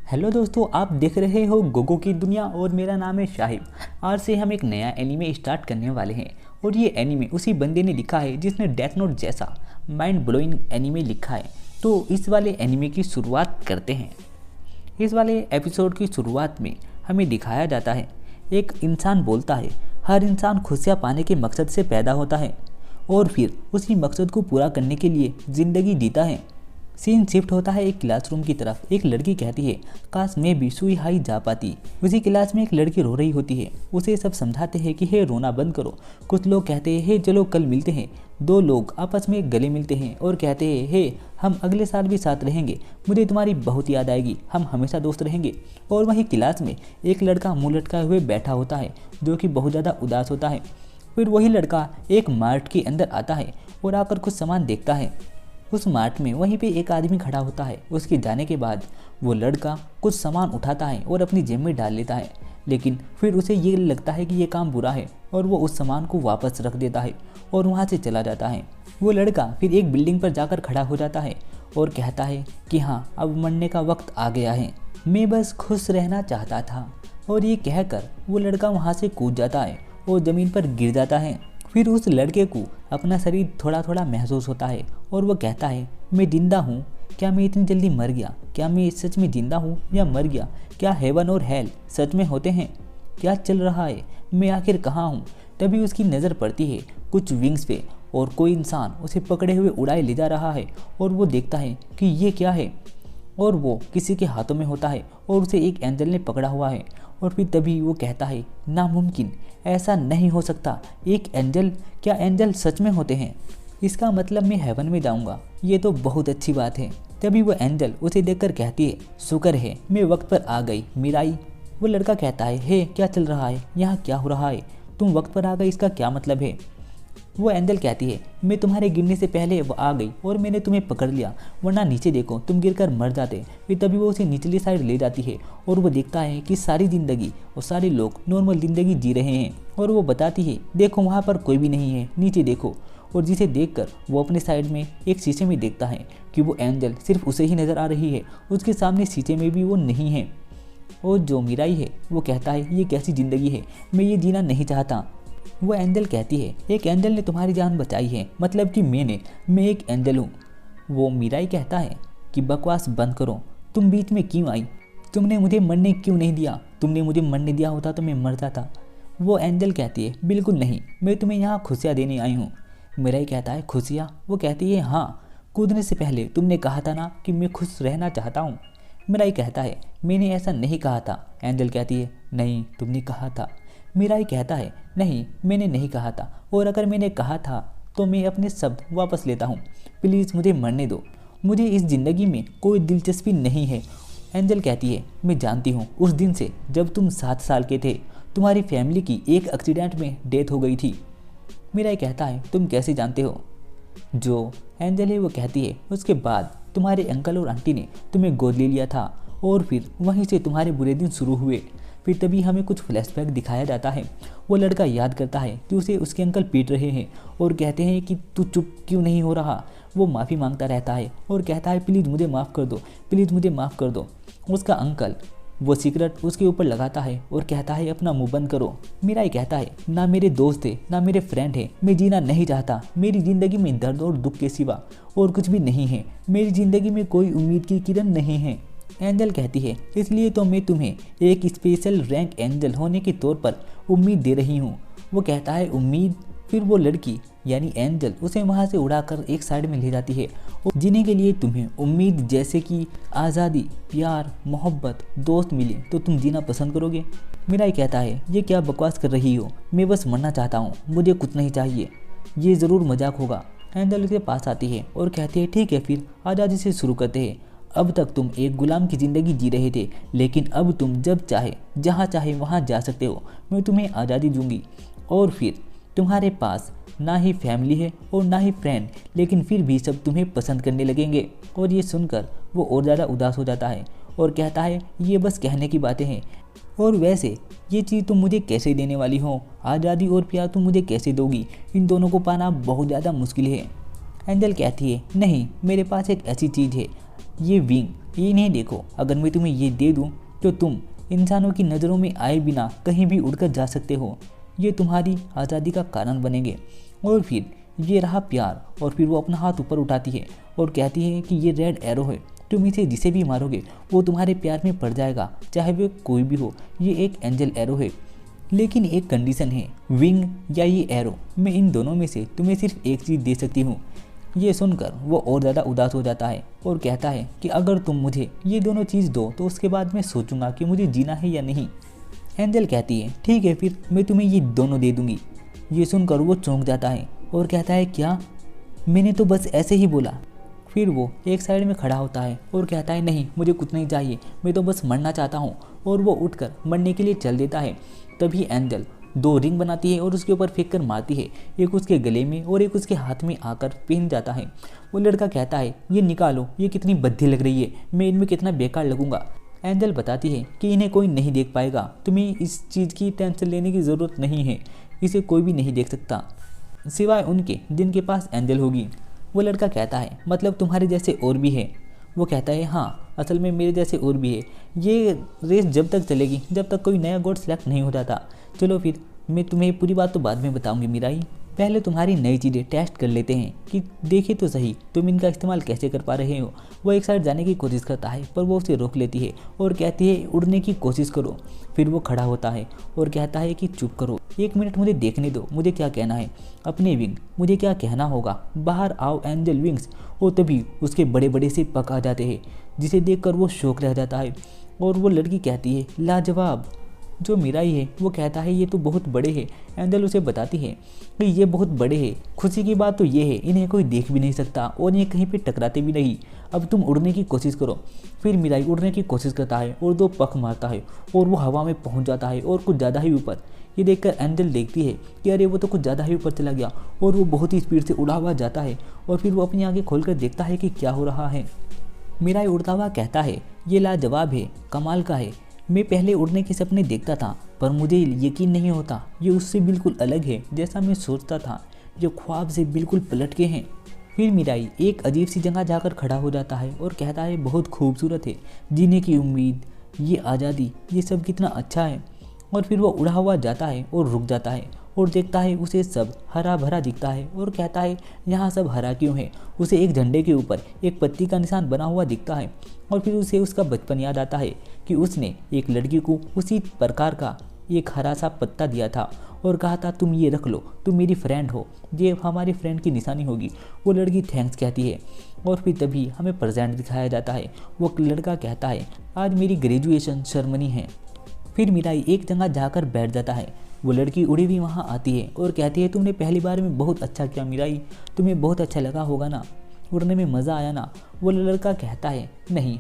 Hello दोस्तों, आप देख रहे हो गोगो की दुनिया और मेरा नाम है शाहिब। आज से हम एक नया एनीमे स्टार्ट करने वाले हैं और ये एनीमे उसी बंदे ने लिखा है जिसने डेथ नोट जैसा माइंड ब्लोइंग एनीमे लिखा है। तो इस वाले एनीमे की शुरुआत करते हैं। इस वाले एपिसोड की शुरुआत में हमें दिखाया जाता है एक इंसान बोलता है, हर इंसान खुशियाँ पाने के मकसद से पैदा होता है और फिर उसी मकसद को पूरा करने के लिए ज़िंदगी जीता है। सीन शिफ्ट होता है एक क्लासरूम की तरफ। एक लड़की कहती है, काश मैं भी सुई हाई जा पाती। उसी क्लास में एक लड़की रो रही होती है। उसे सब समझाते हैं कि हे रोना बंद करो। कुछ लोग कहते हैं हे चलो कल मिलते हैं। दो लोग आपस में गले मिलते हैं और कहते हैं हे हम अगले साल भी साथ रहेंगे, मुझे तुम्हारी बहुत याद आएगी, हम हमेशा दोस्त रहेंगे। और वहीं क्लास में एक लड़का मुँह लटकाए हुए बैठा होता है जो कि बहुत ज़्यादा उदास होता है। फिर वही लड़का एक मार्ट के अंदर आता है और आकर कुछ सामान देखता है। उस मार्ट में वहीं पे एक आदमी खड़ा होता है। उसके जाने के बाद वो लड़का कुछ सामान उठाता है और अपनी जेब में डाल लेता है, लेकिन फिर उसे ये लगता है कि ये काम बुरा है और वो उस सामान को वापस रख देता है और वहाँ से चला जाता है। वो लड़का फिर एक बिल्डिंग पर जाकर खड़ा हो जाता है और कहता है कि हाँ अब मरने का वक्त आ गया है, मैं बस खुश रहना चाहता था। और ये कहकर वो लड़का वहाँ से कूद जाता है और ज़मीन पर गिर जाता है। फिर उस लड़के को अपना शरीर थोड़ा थोड़ा महसूस होता है और वो कहता है मैं जिंदा हूँ, क्या मैं इतनी जल्दी मर गया, क्या मैं सच में जिंदा हूँ या मर गया, क्या हेवन और हेल सच में होते हैं, क्या चल रहा है, मैं आखिर कहाँ हूँ। तभी उसकी नज़र पड़ती है कुछ विंग्स पे और कोई इंसान उसे पकड़े हुए उड़ाए ले जा रहा है और वो देखता है कि ये क्या है और वो किसी के हाथों में होता है और उसे एक एंजल ने पकड़ा हुआ है। और फिर तभी वो कहता है नामुमकिन, ऐसा नहीं हो सकता, एक एंजल, क्या एंजल सच में होते हैं, इसका मतलब मैं हेवन में जाऊंगा, ये तो बहुत अच्छी बात है। तभी वो एंजल उसे देखकर कहती है शुक्र है मैं वक्त पर आ गई मिराई। वो लड़का कहता है हे क्या चल रहा है, यहाँ क्या हो रहा है, तुम वक्त पर आ गई इसका क्या मतलब है। वो एंजल कहती है मैं तुम्हारे गिरने से पहले वो आ गई और मैंने तुम्हें पकड़ लिया, वरना नीचे देखो तुम गिरकर मर जाते। फिर तभी वो उसे निचली साइड ले जाती है और वो देखता है कि सारी ज़िंदगी और सारे लोग नॉर्मल ज़िंदगी जी रहे हैं। और वो बताती है देखो वहाँ पर कोई भी नहीं है, नीचे देखो। और जिसे देखकर वो अपने साइड में एक शीशे में देखता है कि वो एंजल सिर्फ उसे ही नज़र आ रही है, उसके सामने शीशे में भी वो नहीं है। और जो मिराई है वो कहता है ये कैसी ज़िंदगी है, मैं ये जीना नहीं चाहता। वो एंजल कहती है एक एंजल ने तुम्हारी जान बचाई है, मतलब कि मैं एक एंजल हूँ। वो मिराई कहता है कि बकवास बंद करो, तुम बीच में क्यों आई, तुमने मुझे मरने क्यों नहीं दिया, तुमने मुझे मरने दिया होता तो मैं मर जाता। वो एंजल कहती है बिल्कुल नहीं, मैं तुम्हें यहाँ खुशियाँ देने आई हूँ। मिराई कहता है खुशियाँ। वो कहती है हाँ, कूदने से पहले तुमने कहा था ना कि मैं खुश रहना चाहता हूँ। मिराई कहता है मैंने ऐसा नहीं कहा था। एंजल कहती है नहीं तुमने कहा था। मिराई कहता है नहीं मैंने नहीं कहा था, और अगर मैंने कहा था तो मैं अपने शब्द वापस लेता हूँ, प्लीज़ मुझे मरने दो, मुझे इस ज़िंदगी में कोई दिलचस्पी नहीं है। एंजल कहती है मैं जानती हूँ, उस दिन से जब तुम 7 साल के थे तुम्हारी फैमिली की एक एक्सीडेंट में डेथ हो गई थी। मिराई कहता है तुम कैसे जानते हो। जो एंजल है वो कहती है उसके बाद तुम्हारे अंकल और आंटी ने तुम्हें गोद ले लिया था और फिर वहीं से तुम्हारे बुरे दिन शुरू हुए। फिर तभी हमें कुछ फ्लैशबैक दिखाया जाता है। वो लड़का याद करता है कि उसे उसके अंकल पीट रहे हैं और कहते हैं कि तू चुप क्यों नहीं हो रहा। वो माफ़ी मांगता रहता है और कहता है प्लीज़ मुझे माफ़ कर दो, प्लीज़ मुझे माफ़ कर दो। उसका अंकल वो सिगरेट उसके ऊपर लगाता है और कहता है अपना मुंह बंद करो। मिराई कहता है ना मेरे दोस्त है ना मेरे फ्रेंड है, मैं जीना नहीं चाहता, मेरी ज़िंदगी में दर्द और दुख के सिवा और कुछ भी नहीं है, मेरी ज़िंदगी में कोई उम्मीद की किरण नहीं है। एंजल कहती है इसलिए तो मैं तुम्हें एक स्पेशल रैंक एंजल होने के तौर पर उम्मीद दे रही हूँ। वो कहता है उम्मीद। फिर वो लड़की यानी एंजल उसे वहाँ से उड़ाकर एक साइड में ले जाती है और जीने के लिए तुम्हें उम्मीद जैसे कि आज़ादी, प्यार, मोहब्बत, दोस्त मिले तो तुम जीना पसंद करोगे। मिराई कहता है ये क्या बकवास कर रही हो, मैं बस मरना चाहता हूँ, मुझे कुछ नहीं चाहिए, ये ज़रूर मजाक होगा। एंजल उसके पास आती है और कहती है ठीक है फिर आज़ादी से शुरू करते हैं। अब तक तुम एक गुलाम की ज़िंदगी जी रहे थे, लेकिन अब तुम जब चाहे जहाँ चाहे वहाँ जा सकते हो, मैं तुम्हें आज़ादी दूंगी। और फिर तुम्हारे पास ना ही फैमिली है और ना ही फ्रेंड, लेकिन फिर भी सब तुम्हें पसंद करने लगेंगे। और ये सुनकर वो और ज़्यादा उदास हो जाता है और कहता है ये बस कहने की बातें हैं, और वैसे ये चीज़ तुम मुझे कैसे देने वाली हो, आज़ादी और प्यार तुम मुझे कैसे दोगी, इन दोनों को पाना बहुत ज़्यादा मुश्किल है। एंजल कहती है नहीं, मेरे पास एक ऐसी चीज़ है, ये विंग इन्हें देखो, अगर मैं तुम्हें ये दे दूँ तो तुम इंसानों की नज़रों में आए बिना कहीं भी उड़कर जा सकते हो। ये तुम्हारी आज़ादी का कारण बनेंगे। और फिर ये रहा प्यार। और फिर वो अपना हाथ ऊपर उठाती है और कहती है कि ये रेड एरो है, तुम इसे जिसे भी मारोगे वो तुम्हारे प्यार में पड़ जाएगा, चाहे वो कोई भी हो। ये एक एंजल एरो है, लेकिन एक कंडीशन है, विंग या ये एरो, मैं इन दोनों में से तुम्हें सिर्फ एक चीज़ दे सकती हूँ। ये सुनकर वो और ज़्यादा उदास हो जाता है और कहता है कि अगर तुम मुझे ये दोनों चीज़ दो तो उसके बाद मैं सोचूंगा कि मुझे जीना है या नहीं। एंजल कहती है ठीक है, फिर मैं तुम्हें ये दोनों दे दूँगी। ये सुनकर वो चौंक जाता है और कहता है क्या, मैंने तो बस ऐसे ही बोला। फिर वो एक साइड में खड़ा होता है और कहता है नहीं, मुझे कुछ नहीं चाहिए, मैं तो बस मरना चाहता हूँ। और वो उठकर मरने के लिए चल देता है। तभी एंजल 2 रिंग बनाती है और उसके ऊपर फेंक कर मारती है, एक उसके गले में और एक उसके हाथ में आकर पहन जाता है। वो लड़का कहता है ये निकालो, ये कितनी भद्दी लग रही है, मैं इनमें कितना बेकार लगूंगा। एंजल बताती है कि इन्हें कोई नहीं देख पाएगा, तुम्हें इस चीज़ की टेंशन लेने की ज़रूरत नहीं है, इसे कोई भी नहीं देख सकता सिवाय उनके जिनके पास एंजल होगी। वो लड़का कहता है मतलब तुम्हारे जैसे और भी है। वो कहता है हाँ, असल में मेरे जैसे और भी है। ये रेस जब तक चलेगी जब तक कोई नया गॉड सेलेक्ट नहीं हो जाता। चलो फिर मैं तुम्हें पूरी बात तो बाद में बताऊंगी मीराई, पहले तुम्हारी नई चीज़ें टेस्ट कर लेते हैं कि देखे तो सही तुम इनका इस्तेमाल कैसे कर पा रहे हो। वो एक साइड जाने की कोशिश करता है पर वो उसे रोक लेती है और कहती है उड़ने की कोशिश करो। फिर वो खड़ा होता है और कहता है कि चुप करो, 1 मिनट मुझे देखने दो, मुझे क्या कहना है। अपने विंग, मुझे क्या कहना होगा, बाहर आओ एंजल विंग्स। और तभी उसके बड़े बड़े से पक आ जाते हैं जिसे देखकर वो शौक रह जाता है। और वो लड़की कहती है लाजवाब। जो मीराई है वो कहता है ये तो बहुत बड़े हैं। एंजल उसे बताती है कि ये बहुत बड़े हैं। खुशी की बात तो ये है इन्हें कोई देख भी नहीं सकता और ये कहीं पे टकराते भी नहीं। अब तुम उड़ने की कोशिश करो। फिर मीराई उड़ने की कोशिश करता है और 2 पख मारता है और वो हवा में पहुंच जाता है और कुछ ज़्यादा ही ऊपर। ये देखकर एंजल देखती है कि अरे वो तो कुछ ज़्यादा ही ऊपर चला गया और वो बहुत ही स्पीड से उड़ा हुआ जाता है। और फिर वो अपनी आंखें खोलकर देखता है कि क्या हो रहा है। मीराई उड़ता हुआ कहता है ये लाजवाब है, कमाल का है। मैं पहले उड़ने के सपने देखता था पर मुझे यकीन नहीं होता, ये उससे बिल्कुल अलग है जैसा मैं सोचता था, ये ख्वाब से बिल्कुल पलट के हैं। फिर मीराई एक अजीब सी जगह जाकर खड़ा हो जाता है और कहता है बहुत खूबसूरत है, जीने की उम्मीद, ये आज़ादी, ये सब कितना अच्छा है। और फिर वो उड़ा हुआ जाता है और रुक जाता है और देखता है उसे सब हरा भरा दिखता है और कहता है यहाँ सब हरा क्यों है। उसे एक झंडे के ऊपर एक पत्ती का निशान बना हुआ दिखता है और फिर उसे उसका बचपन याद आता है कि उसने एक लड़की को उसी प्रकार का एक हरा सा पत्ता दिया था और कहा था तुम ये रख लो, तुम मेरी फ्रेंड हो, ये हमारे फ्रेंड की निशानी होगी। वो लड़की थैंक्स कहती है और फिर तभी हमें प्रेजेंट दिखाया जाता है। वो लड़का कहता है आज मेरी ग्रेजुएशन सेरेमनी है। फिर मीराई एक जगह जाकर बैठ जाता है। वो लड़की उड़ी भी वहाँ आती है और कहती है तुमने पहली बार में बहुत अच्छा किया मीराई, तुम्हें बहुत अच्छा लगा होगा ना, उड़ने में मज़ा आया ना। वो लड़का कहता है नहीं,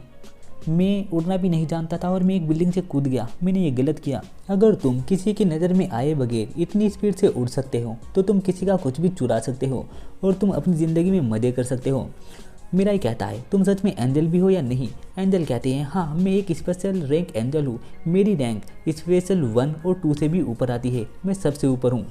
मैं उड़ना भी नहीं जानता था और मैं एक बिल्डिंग से कूद गया, मैंने ये गलत किया। अगर तुम किसी की नज़र में आए बगैर इतनी स्पीड से उड़ सकते हो तो तुम किसी का कुछ भी चुरा सकते हो और तुम अपनी ज़िंदगी में मज़े कर सकते हो। मीराई कहता है तुम सच में एंजल भी हो या नहीं। एंजल कहते हैं हाँ, मैं एक स्पेशल रैंक एंजल हूँ, मेरी रैंक स्पेशल 1 और 2 से भी ऊपर आती है, मैं सबसे ऊपर हूँ।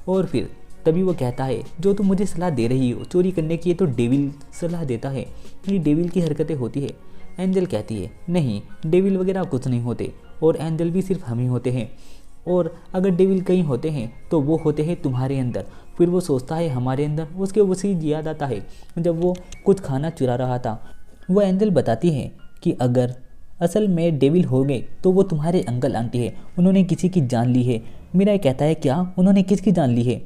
और फिर तभी वो कहता है जो तुम मुझे सलाह दे रही हो चोरी करने की, ये तो डेविल सलाह देता है, ये डेविल की हरकतें होती है। एंजल कहती है नहीं, डेविल वगैरह कुछ नहीं होते और एंजल भी सिर्फ हम ही होते हैं, और अगर डेविल कहीं होते हैं तो वो होते हैं तुम्हारे अंदर। फिर वो सोचता है हमारे अंदर, उसके उसी याद आता है जब वो कुछ खाना चुरा रहा था। वो एंजल बताती है कि अगर असल में डेविल हो गए तो वो तुम्हारे अंकल आंटी है, उन्होंने किसी की जान ली है। मेरा कहता है क्या, उन्होंने किसकी जान ली है।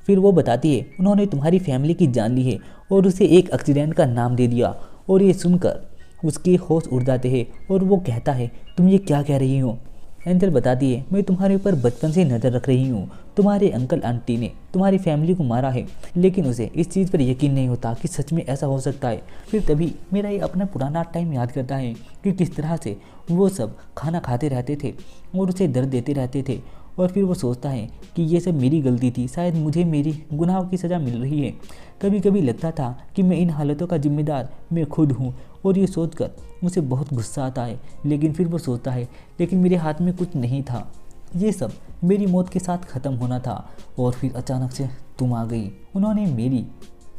फिर वो बताती है उन्होंने तुम्हारी फैमिली की जान ली है और उसे एक एक्सीडेंट का नाम दे दिया। और ये सुनकर उसके होश उड़ जाते हैं और वो कहता है तुम ये क्या कह रही हो। एंजल बताती है मैं तुम्हारे ऊपर बचपन से नज़र रख रही हूँ, तुम्हारे अंकल आंटी ने तुम्हारी फैमिली को मारा है, लेकिन उसे इस चीज़ पर यकीन नहीं होता कि सच में ऐसा हो सकता है। फिर तभी मेरा ये अपना पुराना टाइम याद करता है कि किस तरह से वो सब खाना खाते रहते थे और उसे दर्द देते रहते थे। और फिर वो सोचता है कि ये सब मेरी गलती थी, शायद मुझे मेरी गुनाहों की सज़ा मिल रही है। कभी कभी लगता था कि मैं इन हालतों का जिम्मेदार मैं खुद हूँ और ये सोचकर उसे बहुत गुस्सा आता है। लेकिन फिर वो सोचता है लेकिन मेरे हाथ में कुछ नहीं था, ये सब मेरी मौत के साथ ख़त्म होना था। और फिर अचानक से तुम आ गई, उन्होंने मेरी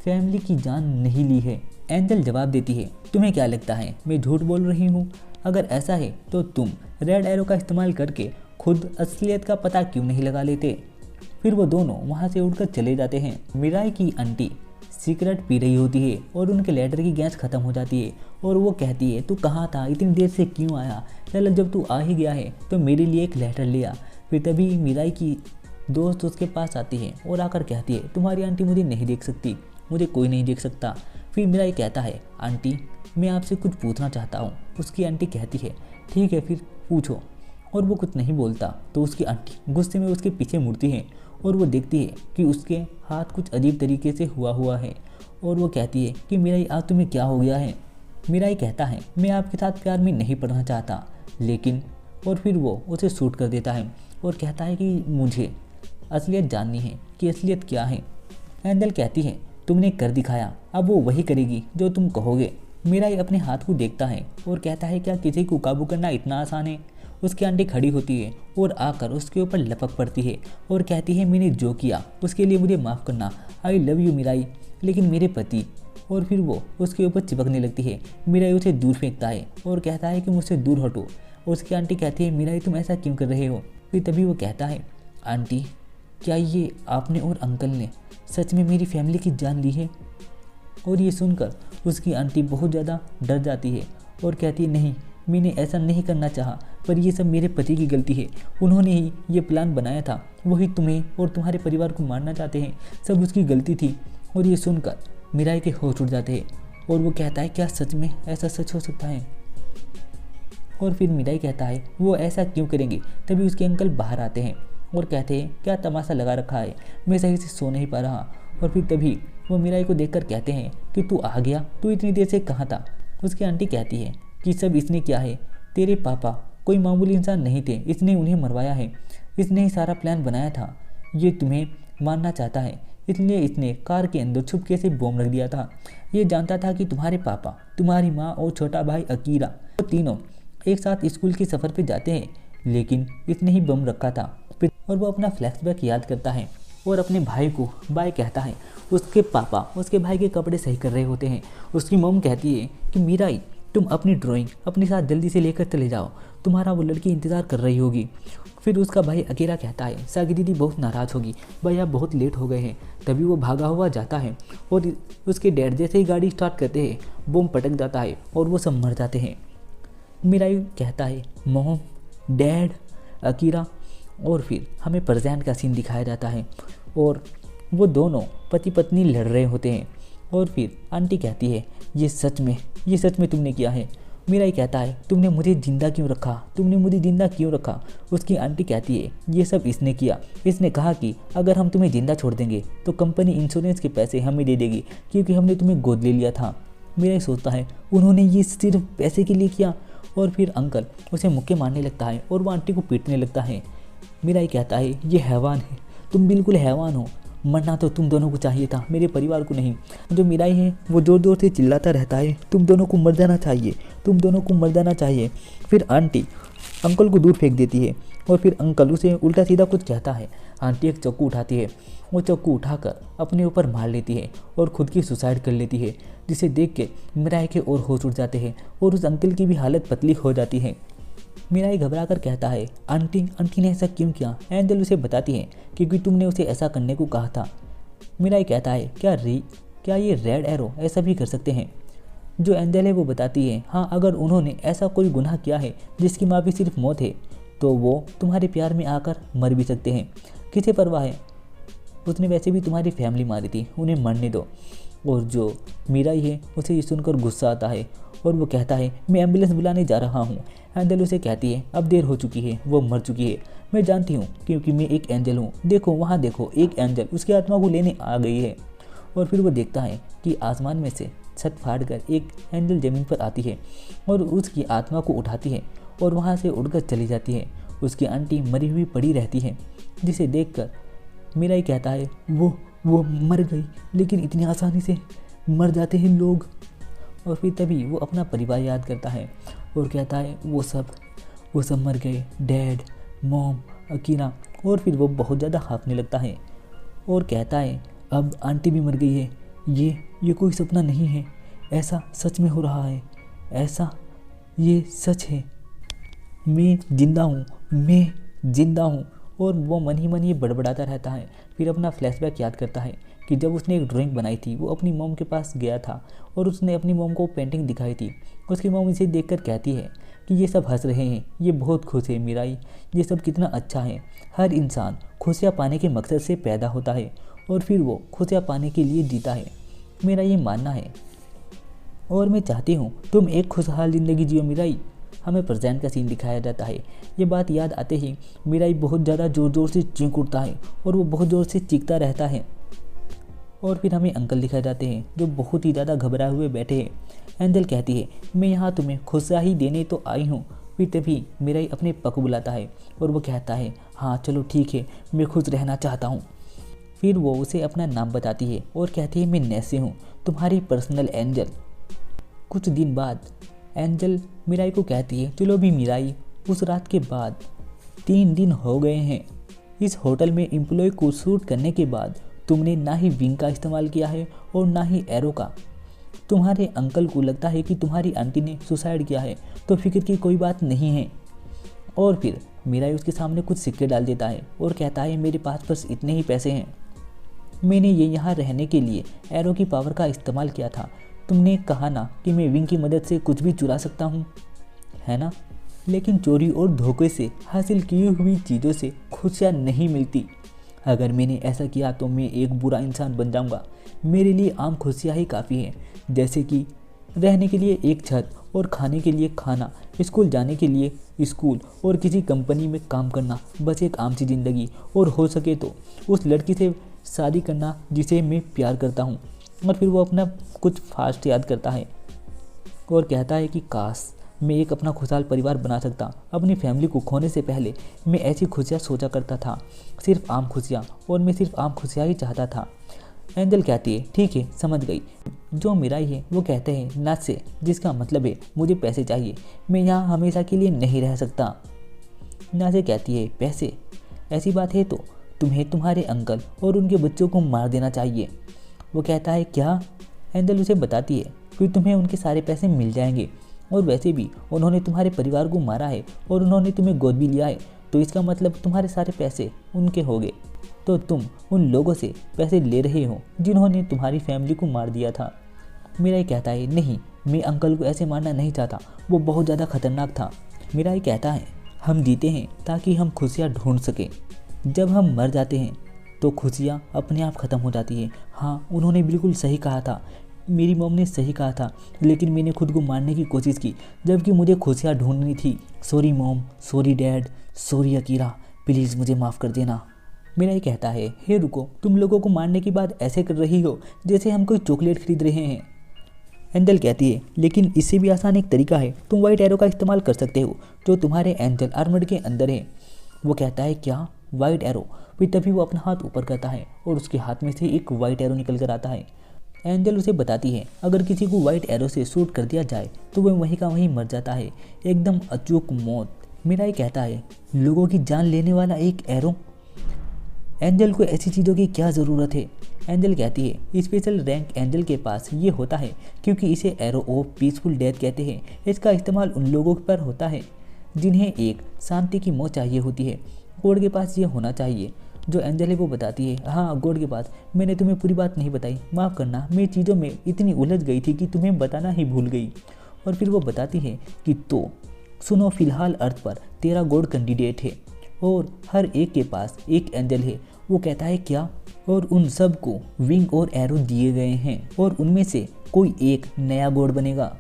फैमिली की जान नहीं ली है। एंजल जवाब देती है, तुम्हें क्या लगता है मैं झूठ बोल रही हूँ? अगर ऐसा है तो तुम रेड एरो का इस्तेमाल करके खुद असलियत का पता क्यों नहीं लगा लेते? फिर वो दोनों वहाँ से उड़कर चले जाते हैं। मिराई की आंटी सिगरेट पी रही होती है और उनके लेटर की गैस खत्म हो जाती है और वो कहती है, तू कहाँ था, इतनी देर से क्यों आया? चल जब तू आ ही गया है तो मेरे लिए एक लेटर ले आ। फिर तभी मिराई की दोस्त उसके पास आती है और आकर कहती है, तुम्हारी आंटी मुझे नहीं देख सकती, मुझे कोई नहीं देख सकता। फिर मिराई कहता है, आंटी मैं आपसे कुछ पूछना चाहता हूँ। उसकी आंटी कहती है, ठीक है फिर पूछो। और वो कुछ नहीं बोलता तो उसकी आंटी गुस्से में उसके पीछे मुड़ती है और वो देखती है कि उसके हाथ कुछ अजीब तरीके से हुआ है और वो कहती है कि मिराई आज तुम्हें क्या हो गया है? मिराई कहता है, मैं आपके साथ प्यार में नहीं पड़ना चाहता लेकिन, और फिर वो उसे शूट कर देता है और कहता है कि मुझे असलियत जाननी है कि असलियत क्या है। एंजल कहती है, तुमने कर दिखाया, अब वो वही करेगी जो तुम कहोगे। मिराई अपने हाथ को देखता है और कहता है, क्या किसी को काबू करना इतना आसान है? उसकी आंटी खड़ी होती है और आकर उसके ऊपर लपक पड़ती है और कहती है, मैंने जो किया उसके लिए मुझे माफ़ करना, आई लव यू मिराई, लेकिन मेरे पति। और फिर वो उसके ऊपर चिपकने लगती है। मिराई उसे दूर फेंकता है और कहता है कि मुझसे दूर हटो। उसकी आंटी कहती है, मिराई तुम ऐसा क्यों कर रहे हो? फिर तभी वो कहता है, आंटी क्या ये आपने और अंकल ने सच में मेरी फैमिली की जान ली है? और ये सुनकर उसकी आंटी बहुत ज़्यादा डर जाती है और कहती है, नहीं मैंने ऐसा नहीं करना चाहा, पर ये सब मेरे पति की गलती है, उन्होंने ही ये प्लान बनाया था, वही तुम्हें और तुम्हारे परिवार को मारना चाहते हैं, सब उसकी गलती थी। और ये सुनकर मिराई के होश उड़ जाते हैं और वो कहता है, क्या सच में ऐसा सच हो सकता है? और फिर मिराई कहता है, वो ऐसा क्यों करेंगे? तभी उसके अंकल बाहर आते हैं और कहते हैं, क्या तमाशा लगा रखा है, मैं सही से सो नहीं पा रहा। और फिर तभी वो मिराई को देखकर कहते हैं कि तू आ गया, तू इतनी देर से कहाँ था? उसकी आंटी कहती है कि सब इसने किया है, तेरे पापा कोई मामूली इंसान नहीं थे, इसने उन्हें मरवाया है, इसने ही सारा प्लान बनाया था, ये तुम्हें मारना चाहता है, इसलिए इसने कार के अंदर छुपके से बम रख दिया था। ये जानता था कि तुम्हारे पापा, तुम्हारी माँ और छोटा भाई अकीरा, वो तीनों एक साथ स्कूल के सफ़र पे जाते हैं, लेकिन इसने ही बम रखा था। और वो अपना फ्लैशबैक याद करता है और अपने भाई को बाय कहता है। उसके पापा उसके भाई के कपड़े सही कर रहे होते हैं। उसकी मम कहती है कि मिराई तुम अपनी ड्राइंग अपने साथ जल्दी से लेकर चले जाओ, तुम्हारा वो लड़की इंतज़ार कर रही होगी। फिर उसका भाई अकेला कहता है, सागी दीदी बहुत नाराज़ होगी, भाई आप बहुत लेट हो गए हैं। तभी वो भागा हुआ जाता है और उसके डैड जैसे ही गाड़ी स्टार्ट करते हैं बम पटक जाता है और वो सब मर जाते हैं। मिराई कहता है, मॉम, डैड, अकीरा। और फिर हमें प्रेजेंट का सीन दिखाया जाता है और वो दोनों पति पत्नी लड़ रहे होते हैं। और फिर आंटी कहती है, ये सच में तुमने किया है? मिराई कहता है, तुमने मुझे जिंदा क्यों रखा, तुमने मुझे जिंदा क्यों रखा? उसकी आंटी कहती है, ये सब इसने किया, इसने कहा कि अगर हम तुम्हें जिंदा छोड़ देंगे तो कंपनी इंश्योरेंस के पैसे हमें दे देगी क्योंकि हमने तुम्हें गोद ले लिया था। मिराई सोचता है, उन्होंने ये सिर्फ पैसे के लिए किया। और फिर अंकल उसे मुक्के मारने लगता है और वो आंटी को पीटने लगता है। मिराई कहता है, ये हैवान है, तुम बिल्कुल हैवान हो, मरना तो तुम दोनों को चाहिए था, मेरे परिवार को नहीं। जो मिराई है वो ज़ोर ज़ोर से चिल्लाता रहता है, तुम दोनों को मर जाना चाहिए, तुम दोनों को मर जाना चाहिए। फिर आंटी अंकल को दूर फेंक देती है और फिर अंकल उसे उल्टा सीधा कुछ कहता है। आंटी एक चाकू उठाती है, वो चाकू उठाकर अपने ऊपर मार लेती है और खुद की सुसाइड कर लेती है, जिसे देख के मिराई के और होश उड़ जाते हैं और उस अंकल की भी हालत पतली हो जाती है। मिराई घबरा कर कहता है, आंटी ने ऐसा क्यों किया? एंजल उसे बताती है क्योंकि तुमने उसे ऐसा करने को कहा था। मिराई कहता है, क्या ये रेड एरो ऐसा भी कर सकते हैं? जो एंजल है वो बताती है, हाँ अगर उन्होंने ऐसा कोई गुनाह किया है जिसकी माफ़ी सिर्फ मौत है तो वो तुम्हारे प्यार में आकर मर भी सकते हैं, किसे परवाह है, उसने वैसे भी तुम्हारी फैमिली मारी थी, उन्हें मरने दो। और जो मिराई है उसे ये सुनकर गुस्सा आता है और वो कहता है, मैं एम्बुलेंस बुलाने जा रहा हूँ। एंजल उसे कहती है, अब देर हो चुकी है, वो मर चुकी है, मैं जानती हूँ क्योंकि मैं एक एंजल हूँ, देखो वहाँ देखो, एक एंजल उसकी आत्मा को लेने आ गई है। और फिर वो देखता है कि आसमान में से छत फाड़ कर एक एंजल ज़मीन पर आती है और उसकी आत्मा को उठाती है और वहाँ से उड़कर चली जाती है। उसकी आंटी मरी हुई पड़ी रहती है, जिसे देखकर मिराई कहता है, वो मर गई, लेकिन इतनी आसानी से मर जाते हैं लोग। और फिर तभी वो अपना परिवार याद करता है और कहता है, वो सब मर गए, डैड, मॉम, अकीरा। और फिर वो बहुत ज़्यादा हाँफने लगता है और कहता है, अब आंटी भी मर गई है, ये कोई सपना नहीं है, ऐसा सच में हो रहा है, ऐसा ये सच है, मैं जिंदा हूँ, मैं जिंदा हूँ। और वो मन ही मन ये बड़बड़ाता रहता है। फिर अपना फ्लैशबैक याद करता है कि जब उसने एक ड्राइंग बनाई थी, वो अपनी मॉम के पास गया था और उसने अपनी मॉम को पेंटिंग दिखाई थी। उसकी मॉम इसे देखकर कहती है कि ये सब हंस रहे हैं, ये बहुत खुश है मीराई, ये सब कितना अच्छा है। हर इंसान खुशियाँ पाने के मकसद से पैदा होता है और फिर वो खुशियाँ पाने के लिए जीता है, मेरा ये मानना है। और मैं चाहती हूँ तुम एक खुशहाल ज़िंदगी जियो मीराई। हमें प्रेजेंट का सीन दिखाया जाता है। ये बात याद आते ही मीराई बहुत ज़्यादा ज़ोर ज़ोर से चीख उठता है और वो बहुत ज़ोर से चीखता रहता है। और फिर हमें अंकल दिखाए जाते हैं जो बहुत ही ज़्यादा घबराए हुए बैठे हैं। एंजल कहती है मैं यहाँ तुम्हें खुशहाली देने तो आई हूँ। फिर तभी मीराई अपने पक बुलाता है और वो कहता है हाँ चलो ठीक है, मैं खुश रहना चाहता हूँ। फिर वो उसे अपना नाम बताती है और कहती है मैं नैसे हूँ, तुम्हारी पर्सनल एंजल। कुछ दिन बाद एंजल मीराई को कहती है चलो भी मीराई, उस रात के बाद 3 दिन हो गए हैं। इस होटल में एम्प्लॉय को शूट करने के बाद तुमने ना ही विंग का इस्तेमाल किया है और ना ही एरो का। तुम्हारे अंकल को लगता है कि तुम्हारी आंटी ने सुसाइड किया है, तो फिक्र की कोई बात नहीं है। और फिर मीराई उसके सामने कुछ सिक्के डाल देता है और कहता है मेरे पास बस इतने ही पैसे हैं, मैंने ये यहाँ रहने के लिए एरो की पावर का इस्तेमाल किया था। तुमने कहा ना कि मैं विंग की मदद से कुछ भी चुरा सकता हूँ, है ना? लेकिन चोरी और धोखे से हासिल की हुई चीज़ों से खुशियाँ नहीं मिलती। अगर मैंने ऐसा किया तो मैं एक बुरा इंसान बन जाऊँगा। मेरे लिए आम खुशियाँ ही काफ़ी हैं, जैसे कि रहने के लिए एक छत और खाने के लिए खाना, स्कूल जाने के लिए स्कूल और किसी कंपनी में काम करना, बस एक आम सी ज़िंदगी। और हो सके तो उस लड़की से शादी करना जिसे मैं प्यार करता हूँ। और फिर वो अपना कुछ फास्ट याद करता है और कहता है कि काश मैं एक अपना खुशहाल परिवार बना सकता। अपनी फैमिली को खोने से पहले मैं ऐसी खुशियाँ सोचा करता था, सिर्फ आम खुशियाँ, और मैं सिर्फ आम खुशियाँ ही चाहता था। एंजल कहती है ठीक है समझ गई। जो मीराई है वो कहते हैं ना से, जिसका मतलब है मुझे पैसे चाहिए, मैं यहाँ हमेशा के लिए नहीं रह सकता। ना से कहती है पैसे, ऐसी बात है तो तुम्हें तुम्हारे अंकल और उनके बच्चों को मार देना चाहिए। वो कहता है क्या? एंजल उसे बताती है फिर तुम्हें उनके सारे पैसे मिल जाएंगे, और वैसे भी उन्होंने तुम्हारे परिवार को मारा है और उन्होंने तुम्हें गोद भी लिया है, तो इसका मतलब तुम्हारे सारे पैसे उनके हो गए। तो तुम उन लोगों से पैसे ले रहे हो जिन्होंने तुम्हारी फैमिली को मार दिया था। मीराई कहता है नहीं, मैं अंकल को ऐसे मारना नहीं चाहता, वो बहुत ज़्यादा खतरनाक था। मीराई कहता है हम जीते हैं ताकि हम खुशियाँ ढूंढ सकें, जब हम मर जाते हैं तो खुशियाँ अपने आप ख़त्म हो जाती हैं। हाँ उन्होंने बिल्कुल सही कहा था, मेरी मॉम ने सही कहा था, लेकिन मैंने खुद को मारने की कोशिश की जबकि मुझे खुशियाँ ढूंढनी थी। Sorry mom, sorry dad, sorry Akira, please मुझे माफ़ कर देना। मेरा ये कहता है हे रुको, तुम लोगों को मारने के बाद ऐसे कर रही हो जैसे हम कोई चॉकलेट खरीद रहे हैं। एंजल कहती है लेकिन इससे भी आसान एक तरीका है, तुम वाइट एरो का इस्तेमाल कर सकते हो जो तुम्हारे एंजल आर्मर के अंदर है। वो कहता है क्या वाइट एरो? फिर तभी वो अपना हाथ ऊपर करता है और उसके हाथ में से एक वाइट एरो निकल कर आता है। एंजल उसे बताती है अगर किसी को वाइट एरो से शूट कर दिया जाए तो वह वहीं का वहीं मर जाता है, एकदम अचूक मौत। मेरा ये कहता है लोगों की जान लेने वाला एक एरो, एंजल को ऐसी चीज़ों की क्या ज़रूरत है? एंजल कहती है स्पेशल रैंक एंजल के पास ये होता है क्योंकि इसे एरो ऑफ पीसफुल डेथ कहते हैं। इसका इस्तेमाल उन लोगों पर होता है जिन्हें एक शांति की मौत चाहिए होती है। गॉड के पास ये होना चाहिए। जो एंजल है वो बताती है हाँ गॉड के पास, मैंने तुम्हें पूरी बात नहीं बताई, माफ़ करना, मैं चीज़ों में इतनी उलझ गई थी कि तुम्हें बताना ही भूल गई। और फिर वो बताती है कि तो सुनो, फिलहाल अर्थ पर 13 गॉड कैंडिडेट है और हर एक के पास एक एंजल है। वो कहता है क्या? और उन सब को विंग और एरो दिए गए हैं और उनमें से कोई एक नया गॉड बनेगा।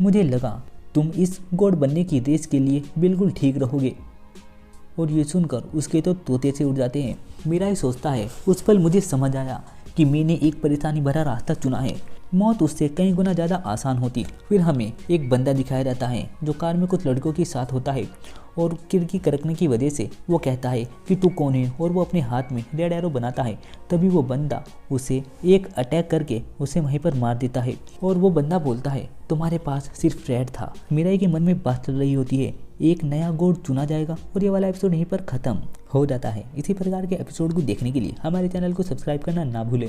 मुझे लगा तुम इस गॉड बनने की रेस के लिए बिल्कुल ठीक रहोगे। और ये सुनकर उसके तो तोते से उड़ जाते हैं। मेरा ही सोचता है उस पल मुझे समझ आया कि मैंने एक परेशानी भरा रास्ता चुना है, मौत उससे कई गुना ज़्यादा आसान होती। फिर हमें एक बंदा दिखाया जाता है जो कार में कुछ लड़कों के साथ होता है और खिड़की कड़कने की वजह से वो कहता है कि तू कौन है, और वो अपने हाथ में रेड एरो बनाता है। तभी वो बंदा उसे एक अटैक करके उसे वहीं पर मार देता है और वो बंदा बोलता है तुम्हारे पास सिर्फ रेड था। मीरा के मन में बात चल रही होती है एक नया गॉड चुना जाएगा और ये वाला एपिसोड यहीं पर ख़त्म हो जाता है। इसी प्रकार के एपिसोड को देखने के लिए हमारे चैनल को सब्सक्राइब करना ना भूलें।